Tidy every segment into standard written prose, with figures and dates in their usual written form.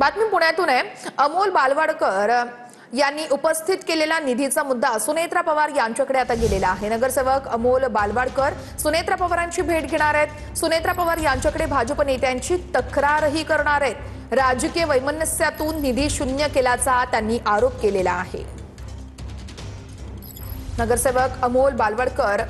बातमी पुण्यातून आहे। अमोल बालवाडकर यांनी उपस्थित केलेला निधीचा मुद्दा सुनेत्रा पवार यांच्याकडे आता गेलेला आहे। नगरसेवक अमोल बालवाडकर सुनेत्रा पवारांची भेट घेणार आहेत। सुनेत्रा पवार यांच्याकडे भाजप नेत्यांची तक्रारही करणार आहेत। राजकीय वैमनस्यातून निधी शून्य केल्याचा त्यांनी आरोप केलेला आहे। नगरसेवक अमोल बालवाडकर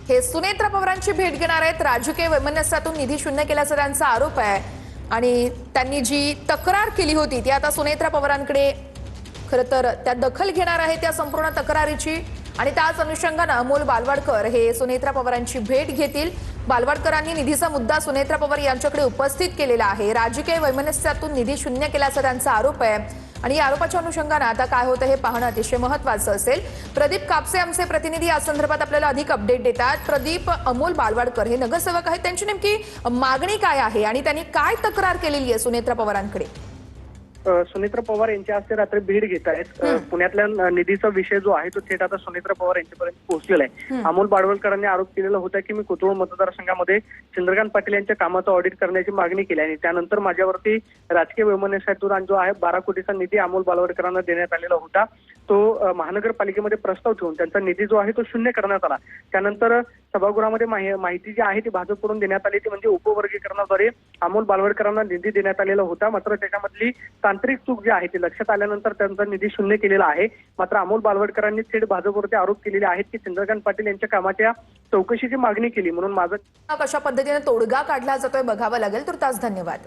हे सुनेत्रा पवारांची भेट घेणार आहेत। राजकीय वैमनस्यातून निधी शून्य केल्याचा त्यांचा आरोप आहे आणि त्यांनी जी तक्रार केली होती ती आता सुनेत्रा पवारांकडे खरं तर त्या दखल घेणार आहे त्या संपूर्ण तक्रारीची आणि त्याच अनुषंगाने अमोल बालवाडकर हे सुनेत्रा पवारांची भेट घेतील। बालवाडकरांनी निधीचा मुद्दा सुनेत्रा पवार यांच्याकडे उपस्थित केलेला आहे। राजकीय वैमनस्यातून निधी शून्य केल्याचा त्यांचा आरोप आहे आणि या आरोपाच्या अनुषंगाने आता काय होतं हे पाहणं अतिशय महत्त्वाचं असेल। प्रदीप कापसे आमचे प्रतिनिधी या संदर्भात आपल्याला अधिक अपडेट देतात। प्रदीप, अमोल बालवाडकर हे नगरसेवक आहेत, त्यांची नेमकी मागणी काय आहे आणि त्यांनी काय तक्रार केलेली आहे सुनेत्रा पवारांकडे? सुनेत्रा पवार यांच्या हस्ते रात्री भेट घेत आहेत। पुण्यातल्या निधीचा विषय जो आहे तो थेट आता सुनेत्रा पवार यांच्यापर्यंत पोहोचलेला आहे। अमोल बालवाडकरांनी आरोप केलेला होता की मी कोथरूड मतदारसंघामध्ये चंद्रकांत पाटील यांच्या कामाचं ऑडिट करण्याची मागणी केली आणि त्यानंतर माझ्यावरती राजकीय वैमनस्यातून जो आहे 12 कोटीचा निधी अमोल बालवाडकरांना देण्यात आलेला होता। तो महानगरपालिकेमध्ये प्रस्ताव ठेवून त्यांचा निधी जो आहे तो शून्य करण्यात आला। त्यानंतर सभागृहामध्ये माहिती जी आहे ती भाजपकडून देण्यात आली ती म्हणजे उपवर्गीकरणाद्वारे अमोल बालवाडकरांना निधी देण्यात आलेला होता। मात्र त्याच्यामधली तांत्रिक चूक जी आहे ती लक्षात आल्यानंतर त्यांचा निधी शून्य केलेला आहे। मात्र अमोल बालवाडकरांनी थेट भाजपवरती आरोप केलेले आहेत की चंद्रकांत पाटील यांच्या कामाच्या चौकशीची मागणी केली म्हणून माझं कशा पद्धतीने तोडगा काढला जातोय बघावं लागेल। तुर्तास धन्यवाद।